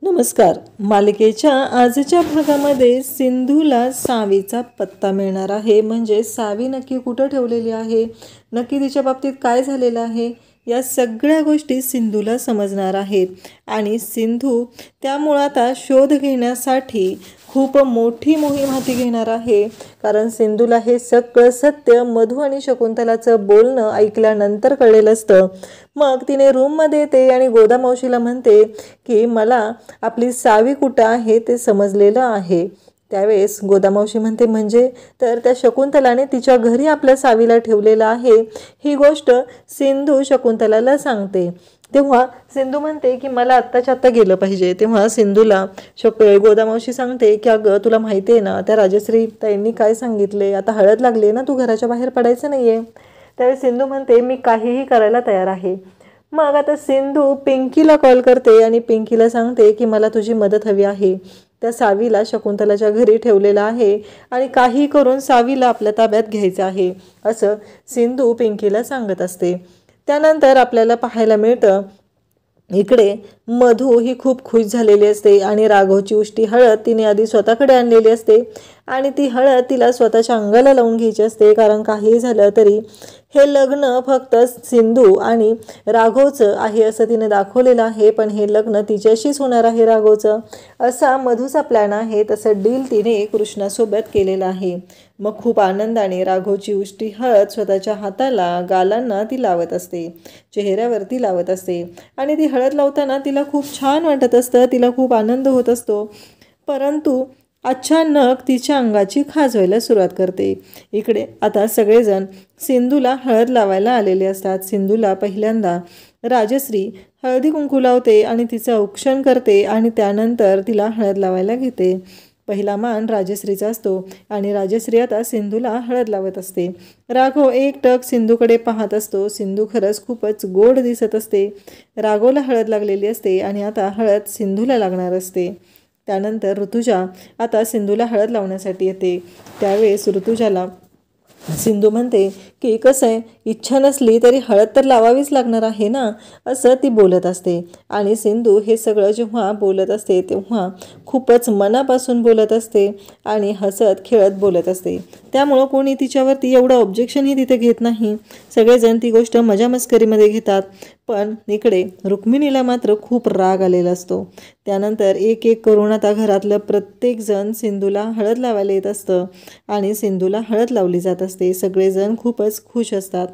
नमस्कार. मालिकेच्या आजच्या भागामध्ये सिंधूला सावीचा पत्ता मिळणार आहे. म्हणजे सावी नक्की कुठं ठेवलेली आहे, नक्की तिच्या बाबतीत काय झालेलं आहे, या सगळ्या गोष्टी सिंधूला समजणार आहेत. आणि सिंधू त्यामुळे आता शोध घेण्यासाठी खूप मोठी मोहीम हाती घेणार आहे. कारण सिंधूला हे सगळं सत्य मधू आणि शकुंतलाचं बोलणं ऐकल्यानंतर कळलेलं असतं. मग तिने रूममध्ये येते आणि गोदा मावशीला म्हणते की मला आपली सावी कुठं आहे ते समजलेलं आहे. त्यावेळेस गोदा मावशी म्हणते म्हणजे तर त्या शकुंतलाने तिच्या घरी आपल्या सावीला ठेवलेलं आहे. ही गोष्ट सिंधू शकुंतलाला सांगते. तेव्हा सिंधू म्हणते की मला आत्ताच्या आत्ता गेलं पाहिजे. तेव्हा सिंधूला गोदा मावशी सांगते की अगं तुला माहिती आहे ना त्या राजश्री ताईंनी काय सांगितले, आता हळद लागली ना, तू घराच्या बाहेर पडायचं नाही आहे. त्यावेळेस सिंधू म्हणते मी काहीही करायला तयार आहे. मग आता सिंधू पिंकीला कॉल करते आणि पिंकीला सांगते की मला तुझी मदत हवी आहे. त्या सावीला शकुंतलाच्या घरी ठेवलेलं आहे आणि काही करून सावीला आपल्या ताब्यात घ्यायचं आहे असं सिंधू पिंकीला सांगत असते. त्यानंतर आपल्याला पाहायला मिळतं इकडे मधू ही खूप खुश झालेली असते आणि राघवची उष्टी हळद तिने आधी स्वतःकडे आणलेली असते आणि ती हळद तिला स्वतःच्या अंगाला लावून घ्यायची असते. कारण काही झालं तरी हे लग्न फक्त सिंधू आणि राघवचं आहे असं तिने दाखवलेलं आहे. पण हे लग्न तिच्याशीच होणार आहे राघवचं, असा मधूचा प्लॅन आहे. तसं डील तिने कृष्णासोबत केलेलं आहे. मग खूप आनंदाने राघवची उष्टी हळद स्वतःच्या हाताला गालांना ती लावत असते, चेहऱ्यावरती लावत असते आणि ती हळद लावताना तिला खूप छान वाटत असतं, तिला खूप आनंद होत असतो. परंतु अचानक तिच्या अंगाची खाज व्हायला सुरुवात करते. इकडे आता सगळेजण सिंधूला हळद लावायला आलेले असतात. सिंधूला पहिल्यांदा राजश्री हळदी कुंकू लावते आणि तिचं औक्षण करते आणि त्यानंतर तिला हळद लावायला घेते. पहिला मान राजश्रीचा असतो आणि राजश्री आता सिंधूला हळद लावत असते. राघव एकटक सिंधूकडे पाहत असतो. सिंधू खरंच खूपच गोड दिसत असते. राघवला हळद लागलेली असते आणि आता हळद सिंधूला लागणार असते. त्यानंतर ऋतुजा आता सिंधूला हळद लावण्यासाठी येते. त्यावेळेस ऋतुजाला सिंधू म्हणते की कसं आहे, इच्छा नसली तरी हळद तर लावावीच लागणार आहे ना, असं ती बोलत असते. आणि सिंधू हे सगळं जेव्हा बोलत असते तेव्हा खूपच मनापासून बोलत असते आणि हसत खेळत बोलत असते. त्यामुळं कोणी तिच्यावरती एवढं ऑब्जेक्शनही तिथे घेत नाही. सगळेजण ती गोष्ट मजा मस्करीमध्ये घेतात. पण इकडे रुक्मिणीला मात्र खूप राग आलेला असतो. त्यानंतर एक एक करून आता घरातलं प्रत्येकजण सिंधूला हळद लावायला येत असतं आणि सिंधूला हळद लावली जात असते. सगळेजण खूपच खुश असतात.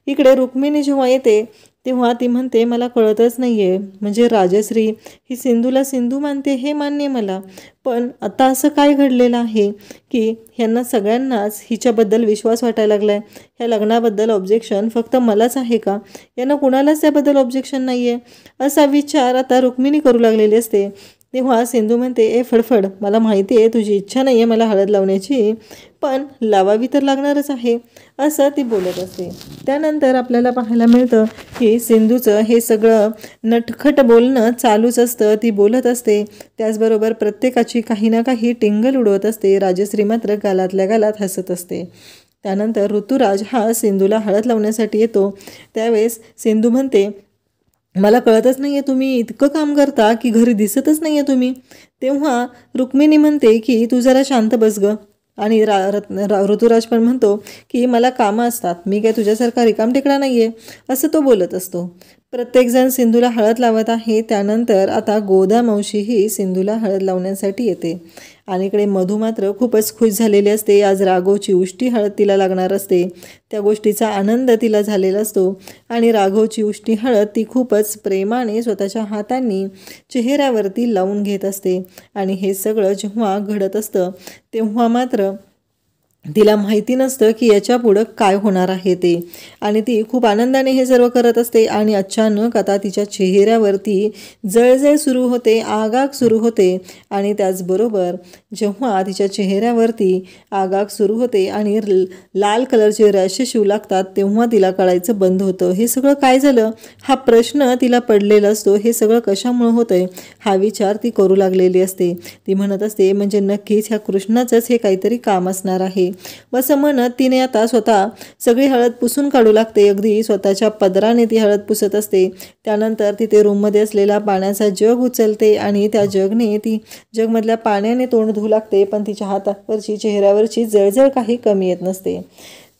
इकडे रुक्मिणी जेव्हा येते तेव्हा ती म्हणते मला कळतच नाही आहे, म्हणजे राजश्री ही सिंधूला सिंधू मानते हे मान्य मला, पण आता असं काय घडलेलं आहे की ह्यांना सगळ्यांनाच हिच्याबद्दल विश्वास वाटायला लागला आहे. ह्या लग्नाबद्दल ऑब्जेक्शन फक्त मलाच आहे का, यांना कुणालाच त्याबद्दल ऑब्जेक्शन नाही आहे, असा विचार आता रुक्मिणी करू लागलेली असते. तेव्हा सिंधू म्हणते ए फडफड, मला माहिती आहे तुझी इच्छा नाही आहे मला हळद लावण्याची, पण लावावी तर लागणारच आहे, असं ती बोलत असते. त्यानंतर आपल्याला पाहायला मिळतं की सिंधूचं हे सगळं नटखट बोलणं चालूच असतं. ती बोलत असते, त्याचबरोबर प्रत्येकाची काही ना काही टिंगल उडवत असते. राजश्री मात्र गालातल्या गालात हसत असते. त्यानंतर ऋतुराज हा सिंधूला हळद लावण्यासाठी येतो. त्यावेळेस सिंधू म्हणते मला कळतच नाही आहे, तुम्ही इतकं काम करता की घरी दिसतच नाही आहे तुम्ही. तेव्हा रुक्मिणी म्हणते की तू जरा शांत बस गं. आणि ऋतुराज पण म्हणतो की मला कामं असतात, मी काय तुझ्यासारखा रिकामटेकडा नाही आहे, असं तो बोलत असतो. प्रत्येकजण सिंधूला हळद लावत आहे. त्यानंतर आता गोदा मावशीही सिंधूला हळद लावण्यासाठी येते. आणि इकडे मधू मात्र खूपच खुश झालेली असते. आज राघवची उष्टी हळद तिला लागणार असते. त्या गोष्टीचा आनंद तिला झालेला असतो आणि राघवची उष्टी हळद ती खूपच प्रेमाने स्वतःच्या हातांनी चेहऱ्यावरती लावून घेत असते. आणि हे सगळं जेव्हा घडत असतं तेव्हा मात्र तिला माहिती नसतं की याच्या पुढं काय होणार आहे ते. आणि ती खूप आनंदाने हे सर्व करत असते. आणि अचानक आता तिच्या चेहऱ्यावरती जळजळ सुरू होते, आगाग सुरू होते. आणि त्याचबरोबर जेव्हा तिच्या चेहऱ्यावरती आगाग सुरू होते आणि लाल कलरचे रॅशेस येऊ लागतात तेव्हा तिला कळायचं बंद होतं. हे सगळं काय झालं हा प्रश्न तिला पडलेला असतो. हे सगळं कशामुळे होतं आहे हा विचार ती करू लागलेली असते. ती म्हणत असते म्हणजे नक्कीच ह्या कृष्णाचंच हे काहीतरी काम असणार आहे. व असं म्हणत तिने आता स्वतः सगळी हळद पुसून काढू लागते. अगदी स्वतःच्या पदराने ती हळद पुसत असते. त्यानंतर तिथे रूममध्ये असलेला पाण्याचा जग उचलते आणि त्या जगने ती जगमधल्या पाण्याने तोंड धुवू लागते. पण तिच्या हातावरची चेहऱ्यावरची जळजळ काही कमी येत नसते.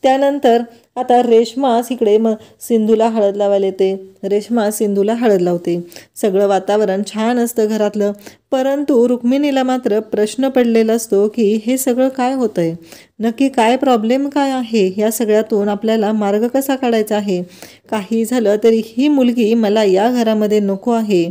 त्यानंतर आता रेश्मा इकडे मग सिंधूला हळद लावायला येते. रेश्मा सिंधूला हळद लावते. सगळं वातावरण छान असतं घरातलं. परंतु रुक्मिणीला मात्र प्रश्न पडलेला असतो की हे सगळं काय होतंय, नक्की काय प्रॉब्लेम काय आहे, या सगळ्यातून आपल्याला मार्ग कसा काढायचा आहे. काही झालं तरी ही मुलगी मला या घरामध्ये नको आहे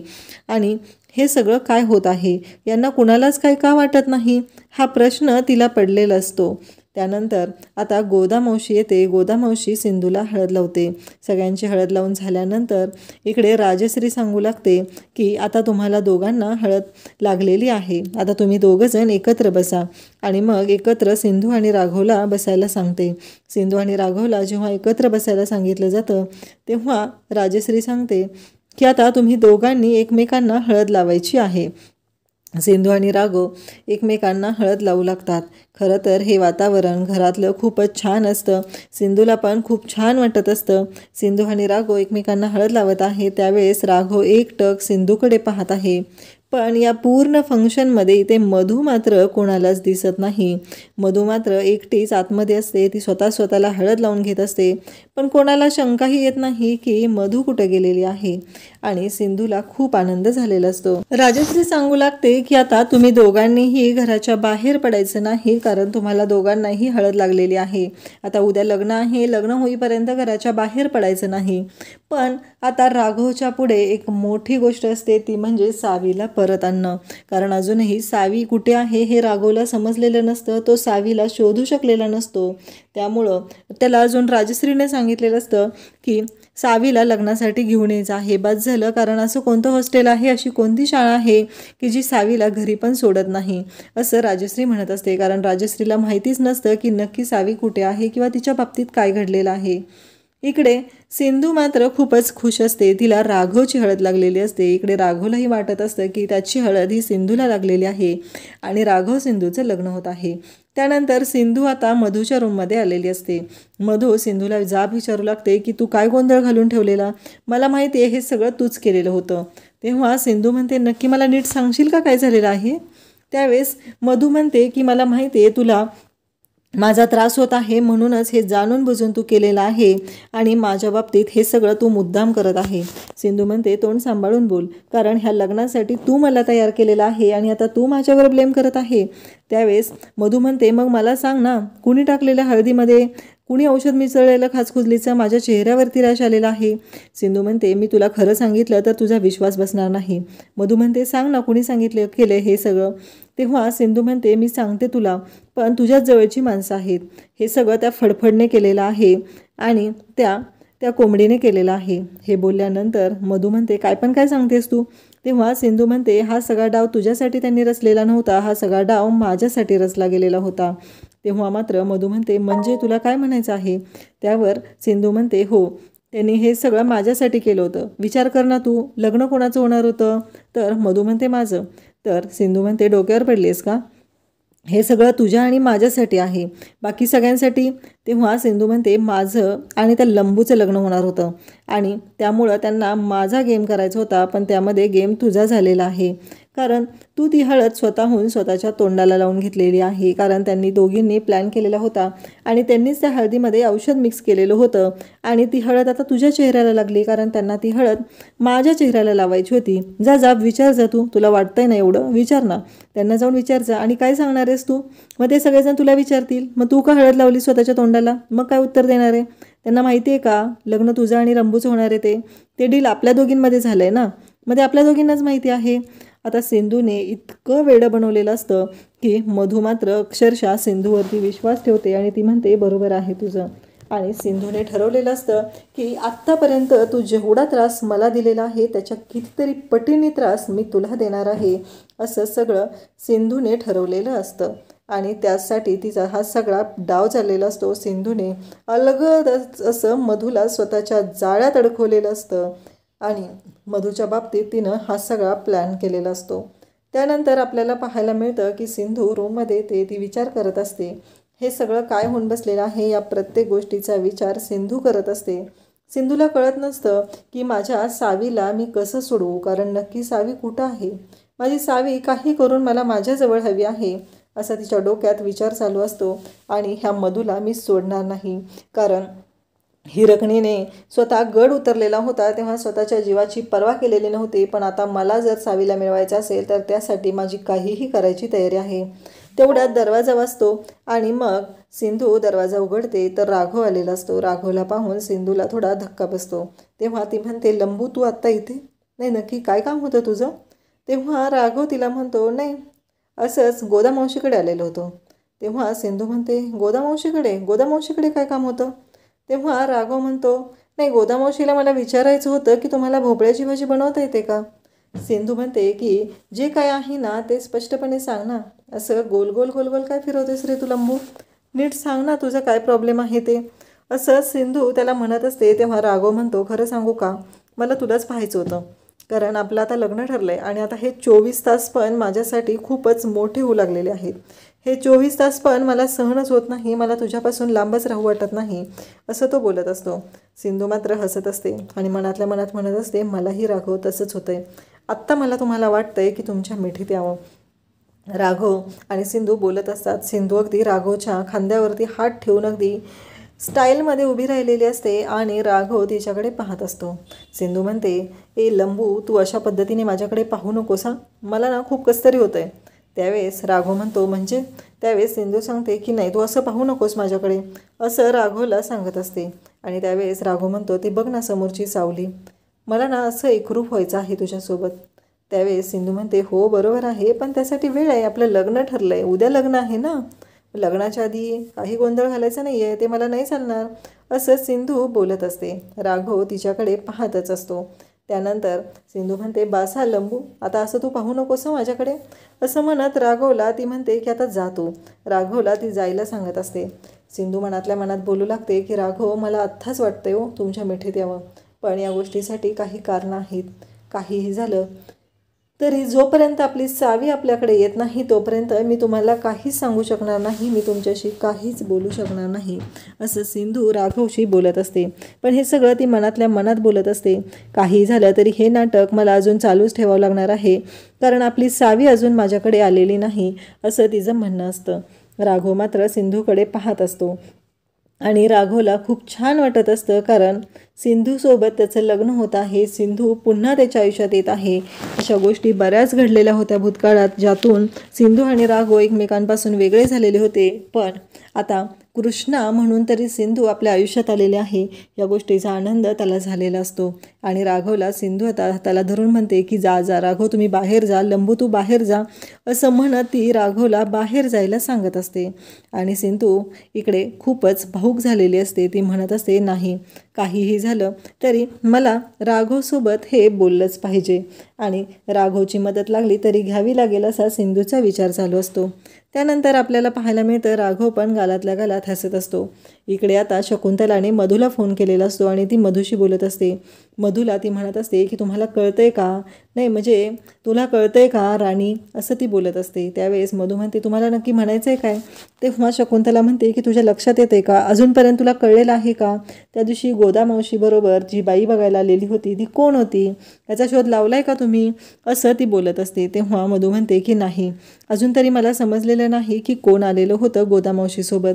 आणि हे सगळं काय होत आहे, यांना कुणालाच काही का वाटत नाही, हा प्रश्न तिला पडलेला असतो. त्यानंतर आता गोदामावशी येते. गोदामावशी सिंधूला हळद लावते. सगळ्यांची हळद लावून झाल्यानंतर इकडे राजश्री सांगू लागते की आता तुम्हाला दोघांना हळद लागलेली आहे, आता तुम्ही दोघंजण एकत्र बसा. आणि मग एकत्र सिंधू आणि राघवला बसायला सांगते. सिंधू आणि राघवला जेव्हा एकत्र बसायला सांगितलं जातं तेव्हा राजश्री सांगते की आता तुम्ही दोघांनी एकमेकांना हळद लावायची आहे. सिंधू आणि राघव एकमेकांना हळद लावू लागतात. खरं तर हे वातावरण घरातलं खूपच छान असतं. सिंधूला पण खूप छान वाटत असतं. सिंधू आणि राघव एकमेकांना हळद लावत आहे त्यावेळेस राघव एकटक सिंधूकडे पाहत आहे. पण या पूर्ण फंक्शनमध्ये इथे मधू मात्र कोणालाच दिसत नाही. मधू मात्र एकटीच आतमध्ये असते. ती स्वतःला हळद लावून घेत असते. पण कोणाला शंकाही येत नाही की मधू कुठे गेलेली आहे. आणि सिंधूला खूप आनंद झालेला असतो. राजश्री सांगू लागते की आता तुम्ही दोघांनीही घराच्या बाहेर पडायचं नाही, कारण तुम्हाला दोघांनाही हळद लागलेली आहे. आता उद्या लग्न आहे, लग्न होईपर्यंत घराच्या बाहेर पडायचं नाही. पण आता राघवच्या पुढे एक मोठी गोष्ट असते, ती म्हणजे सावीला परत आणणं. कारण अजूनही सावी कुठे आहे हे राघवला समजलेलं नसतं. तो सावीला शोधू शकलेला नसतो. त्यामुळं त्याला अजून राजश्रीने सांगितलेलं असतं की सावीला लग्नासाठी घेऊन यायचं आहे, बस झालं. कारण असं कोणतं हॉस्टेल आहे, अशी कोणती शाळा आहे की जी सावीला घरी पण सोडत नाही, असं राजश्री म्हणत असते. कारण राजश्रीला माहितीच नसतं की नक्की सावी कुठे आहे किंवा तिच्या बाबतीत काय घडलेलं आहे. इकडे सिंधू मात्र खूपच खुश असते. तिला राघवची हळद लागलेली असते. इकडे राघवलाही वाटत असतं की त्याची हळद ही सिंधूला लागलेली आहे आणि राघव सिंधूचं लग्न होत आहे. त्यानंतर सिंधू आता मधूच्या रूममध्ये आलेली असते. मधू सिंधूला जाब विचारू लागते की तू काय गोंधळ घालून ठेवलेला, मला माहिती आहे हे सगळं तूच केलेलं होतं. तेव्हा सिंधू म्हणते नक्की मला नीट सांगशील का काय झालेलं आहे. त्यावेळेस मधू म्हणते की मला माहिती आहे तुला माझा त्रास होत आहे, म्हणूनच हे जाणून बुजून तू केलेलं आहे आणि माझ्या बाबतीत हे सगळं तू मुद्दाम करत आहे. सिंधू म्हणते तोंड सांभाळून बोल, कारण ह्या लग्नासाठी तू मला तयार केलेला आहे आणि आता तू माझ्यावर ब्लेम करत आहे. त्यावेळेस मधू म्हणते मग मला सांग ना, कुणी टाकलेल्या हळदीमध्ये, कुणी औषध मिसळलेलं खाजकुजलीचं माझ्या चेहऱ्यावरती रॅश आलेला आहे. सिंधू म्हणते मी तुला खरं सांगितलं तर तुझा विश्वास बसणार नाही. मधू म्हणते सांग ना कुणी सांगितलं केलं हे सगळं. तेव्हा सिंधू म्हणते मी सांगते तुला, पण तुझ्याच जवळची माणसं आहेत. हे सगळं त्या फडफडने केलेलं आहे आणि त्या कोंबडीने केलेलं आहे. हे बोलल्यानंतर मधू म्हणते काय सांगतेस तू. तेव्हा सिंधू म्हणते हा सगळा डाव तुझ्यासाठी त्यांनी रचलेला नव्हता, हा सगळा डाव माझ्यासाठी रचला गेलेला होता. तेव्हा मात्र मधू म्हणते म्हणजे तुला काय म्हणायचं आहे. त्यावर सिंधू म्हणते हो, त्यांनी हे सगळं माझ्यासाठी केलं होतं. विचार कर ना तू, लग्न कोणाचं होणार होतं. तर मधू म्हणते माझं. तर सिंधू म्हणते डोक्यावर पडलीस का, हे सगळं तुझ्या आणि माझ्यासाठी आहे, बाकी सगळ्यांसाठी. तेव्हा सिंधू म्हणते माझं आणि त्या लंबूचं लग्न होणार होतं आणि त्यामुळं त्यांना माझा गेम करायचा होता, पण त्यामध्ये गेम तुझा झालेला आहे. कारण तू ती हळद स्वतःहून स्वतःच्या तोंडाला लावून घेतलेली आहे. कारण त्यांनी दोघींनी प्लॅन केलेला होता आणि त्यांनीच त्या हळदीमध्ये औषध मिक्स केलेलं होतं आणि ती हळद आता तुझ्या चेहऱ्याला लागली, कारण त्यांना ती हळद माझ्या चेहऱ्याला लावायची होती. जा विचार जा, तुला वाटतंय ना एवढं, विचार ना, त्यांना जाऊन विचार जा. आणि काय सांगणार आहेस तू, मग ते सगळेजण तुला विचारतील मग तू का हळद लावली स्वतःच्या तोंडाला, मग काय उत्तर देणार आहे. त्यांना माहिती आहे का लग्न तुझं आणि रंबूचं होणार आहे, ते डील आपल्या दोघींमध्ये झालं आहे ना, मग ते आपल्या दोघींनाच माहिती आहे. आता सिंधूने इतकं वेडं बनवलेलं असतं की मधू मात्र अक्षरशः सिंधूवरती विश्वास ठेवते आणि ती म्हणते बरोबर आहे तुझं. आणि सिंधूने ठरवलेलं असतं की आत्तापर्यंत तू जेवढा त्रास मला दिलेला आहे त्याच्या कितीतरी पटीने त्रास मी तुला देणार आहे, असं सगळं सिंधूने ठरवलेलं असतं. आणि त्यासाठी तिचा हा सगळा डाव चाललेला असतो. सिंधूने अलगदच असं मधूला स्वतःच्या जाळ्यात अडकवलेलं असतं आणि मधूच्या बाबतीत तिनं हा सगळा प्लॅन केलेला असतो. त्यानंतर आपल्याला पाहायला मिळतं की सिंधू रूममध्ये येते, ती विचार करत असते हे सगळं काय होऊन बसलेलं आहे या प्रत्येक गोष्टीचा विचार सिंधू करत असते. सिंधूला कळत नसतं की माझ्या सावीला मी कसं सोडवू, कारण नक्की सावी कुठं आहे. माझी सावी काही करून मला माझ्याजवळ हवी आहे असा तिच्या डोक्यात विचार चालू असतो. आणि ह्या मधूला मी सोडणार नाही, कारण हिरकणीने स्वतः गड उतरलेला होता तेव्हा स्वतःच्या जीवाची पर्वा केलेली नव्हती, पण आता मला जर सावीला मिळवायचं असेल तर त्यासाठी माझी काहीही करायची तयारी आहे. तेवढ्यात दरवाजा वाजतो आणि मग सिंधू दरवाजा उघडते तर राघव आलेला असतो. राघवला पाहून सिंधूला थोडा धक्का बसतो. तेव्हा ती म्हणते, लंबू तू आत्ता इथे? नाही, नक्की काय काम होतं तुझं? तेव्हा राघव तिला म्हणतो, नाही असंच गोदामावशीकडे आलेलो होतो. तेव्हा सिंधू म्हणते, गोदामावशीकडे काय काम होतं? तेव्हा राघव म्हणतो, नाही गोदामावशीला मला विचारायचं होतं की तुम्हाला भोपळ्याची भाजी बनवता येते का? सिंधू म्हणते की जे काय आहे ना ते स्पष्टपणे सांग ना, असं गोल गोल गोल गोल काय फिरवतेस रे तू लंबू? नीट सांग ना तुझं काय प्रॉब्लेम आहे ते, असं सिंधू त्याला म्हणत असते. तेव्हा राघव म्हणतो, खरं सांगू का, मला तुलाच पाहायचं होतं, कारण आपलं आता लग्न ठरलं आहे आणि आता हे 24 तास पण माझ्यासाठी खूपच मोठे होऊ लागलेले आहेत. हे 24 तास पण मला सहनच होत नाही, मला तुझ्यापासून लांबच राहू वाटत नाही, असं तो बोलत असतो. सिंधू मात्र हसत असते आणि मनातल्या मनात म्हणत असते, मलाही राघव तसंच होतं आहे. आत्ता मला तुम्हाला वाटतंय की तुमच्या मिठीत यावं. राघव आणि सिंधू बोलत असतात. सिंधू अगदी राघवच्या खांद्यावरती हात ठेवून अगदी स्टाईलमध्ये उभी राहिलेली असते आणि राघव तिच्याकडे पाहत असतो. सिंधू म्हणते, ए लंबू तू अशा पद्धतीने माझ्याकडे पाहू नकोस हां, मला ना खूप कसतरी होतं आहे. त्यावेळेस राघव म्हणतो, म्हणजे? त्यावेळेस सिंधू सांगते की नाही तू असं पाहू नकोस माझ्याकडे, असं राघवला सांगत असते. आणि त्यावेळेस राघव म्हणतो, ते बघ ना समोरची सावली, मला ना असं एकरूप व्हायचं आहे तुझ्यासोबत. त्यावेळेस सिंधू म्हणते, हो बरोबर आहे, पण त्यासाठी वेळ आहे, आपलं लग्न ठरलं आहे, उद्या लग्न आहे ना, लग्नाच्या आधी काही गोंधळ घालायचा नाही आहे, ते मला नाही चालणार, असं सिंधू बोलत असते. राघव तिच्याकडे पाहतच असतो. त्यानंतर सिंधू म्हणते, बासा लंबू आता असं तू पाहू नकोस माझ्याकडे, असं म्हणत राघवला ती म्हणते की आता जा तू. राघवला ती जायला सांगत असते. सिंधू मनातल्या मनात बोलू लागते की राघव मला आत्ताच वाटतंय हो तुमच्या मिठीत यावं, पण या गोष्टीसाठी काही कारणं आहेत. काहीही झालं तरी जोपर्यंत आपली सावी आपल्याकडे येत नाही तोपर्यंत मी तुम्हाला काहीच सांगू शकणार नाही, मी तुमच्याशी काहीच बोलू शकणार नाही, असं सिंधू राघवशी बोलत असते. पण हे सगळं ती मनातल्या मनात बोलत असते. काही झालं तरी हे नाटक मला अजून चालूच ठेवावं लागणार आहे, कारण आपली सावी अजून माझ्याकडे आलेली नाही, असं तिचं म्हणणं असतं. राघव मात्र सिंधूकडे पाहत असतो आणि राघवला खूप छान वाटत असतं, कारण सिंधूसोबत त्याचं लग्न होत आहे, सिंधू पुन्हा त्याच्या आयुष्यात येत आहे. अशा गोष्टी बऱ्याच घडलेल्या होत्या भूतकाळात, ज्यातून सिंधू आणि राघव एकमेकांपासून वेगळे झालेले होते, पण आता कृष्णा म्हणून तरी सिंधू आपल्या आयुष्यात आलेले आहे. या गोष्टीचा आनंद त्याला झालेला असतो. आणि राघवला सिंधू आता त्याला धरून म्हणते की जा जा राघव, तुम्ही बाहेर जा, लंबू तू बाहेर जा, असं म्हणत ती राघवला बाहेर जायला सांगत असते. आणि सिंधू इकडे खूपच भावूक झालेली असते. ती म्हणत असते, नाही काहीही झालं तरी मला राघवसोबत हे बोललंच पाहिजे आणि राघवची मदत लागली तरी घ्यावी लागेल असा सिंधूचा विचार चालू असतो. त्यानंतर आपल्याला पाहायला मिळतं राघव पण गालातल्या गालात हसत असतो. इकडे आता शकुंतलाने मधूला फोन केलेला असतो आणि ती मधूशी बोलत असते. मधूला ती म्हणत असते की तुम्हाला कळतंय का, नाही म्हणजे तुला कळतंय का राणी, असं ती बोलत असते. त्यावेळेस मधू म्हणते, तुम्हाला नक्की म्हणायचं आहे काय? तेव्हा शकुंतला म्हणते की तुझ्या लक्षात येते का, अजूनपर्यंत तुला कळलेलं आहे का, त्या दिवशी गोदामावशीबरोबर जी बाई बघायला आलेली होती ती कोण होती, याचा शोध लावलाय का तुम्ही, असं ती बोलत असते. तेव्हा मधू म्हणते की नाही, अजून तरी मला समजलेलं नाही की कोण आलेलं होतं गोदामावशीसोबत.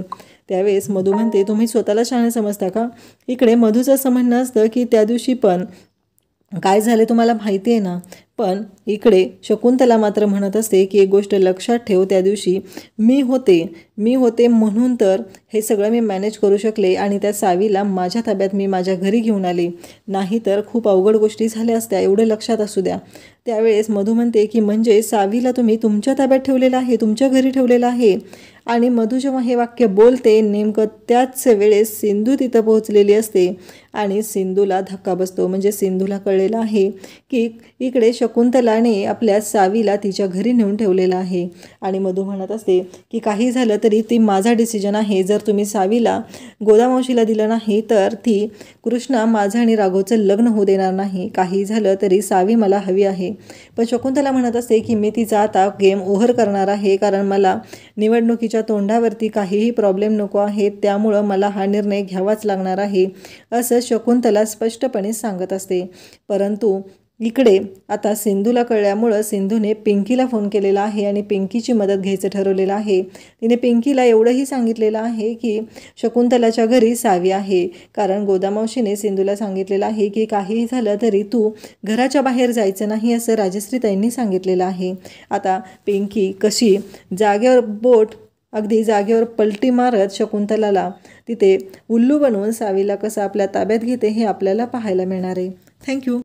त्यावेळेस मधू म्हणते, तुम्ही स्वतःला शहाणे समजता का? इकडे मधूचं असं म्हणणं असतं की त्या दिवशी पण काय झाले तुम्हाला माहिती आहे ना, पण इकडे शकुंतला मात्र म्हणत असते की एक गोष्ट लक्षात ठेव, त्या दिवशी मी होते म्हणून तर हे सगळं मी मॅनेज करू शकले आणि त्या सावीला माझ्या ताब्यात मी माझ्या घरी घेऊन आले, नाही तर खूप अवघड गोष्टी झाल्या असत्या, एवढं लक्षात असू द्या. त्यावेळेस मधू म्हणते की म्हणजे सावीला तुम्ही तुमच्या ताब्यात ठेवलेलं आहे, तुमच्या घरी ठेवलेलं आहे. आणि मधू जेव्हा हे वाक्य बोलते नेमकं त्याच वेळेस सिंधू तिथं पोहोचलेली असते आणि सिंधूला धक्का बसतो. म्हणजे सिंधूला कळलेलं आहे की इकडे शकुंतलाने आपल्या सावीला तिच्या घरी नेऊन ठेवलेलं आहे. आणि मधू म्हणत असते की काही झालं तरी ती माझा डिसिजन आहे, जर तुम्ही सावीला गोदामावशीला दिलं नाही तर ती कृष्णा माझं आणि राघवचं लग्न होऊ देणार नाही, काही झालं तरी सावी मला हवी आहे. पण शकुंतला म्हणत असते की मी तिचा आता गेम ओव्हर करणार आहे, कारण मला निवडणुकीच्या तोंडावरती काहीही प्रॉब्लेम नको आहे, त्यामुळं मला हा निर्णय घ्यावाच लागणार आहे असं शकुंतला स्पष्टपणे सांगत असते. परंतु इकडे आता सिंधूला कळल्यामुळं सिंधूने पिंकीला फोन केलेला आहे आणि पिंकीची मदत घ्यायचं ठरवलेलं आहे. तिने पिंकीला एवढंही सांगितलेलं आहे की शकुंतलाच्या घरी सावी आहे, कारण गोदामावशीने सिंधूला सांगितलेलं आहे की काहीही झालं तरी तू घराच्या बाहेर जायचं नाही असं राजश्रीताईंनी सांगितलेलं आहे. आता पिंकी कशी जागेवर अगदी जागेवर पलटी मारत शकुंतलाला तिथे उल्लू बनवून सावीला कसं आपल्या ताब्यात घेते हे आपल्याला पाहायला मिळणार आहे. थँक्यू.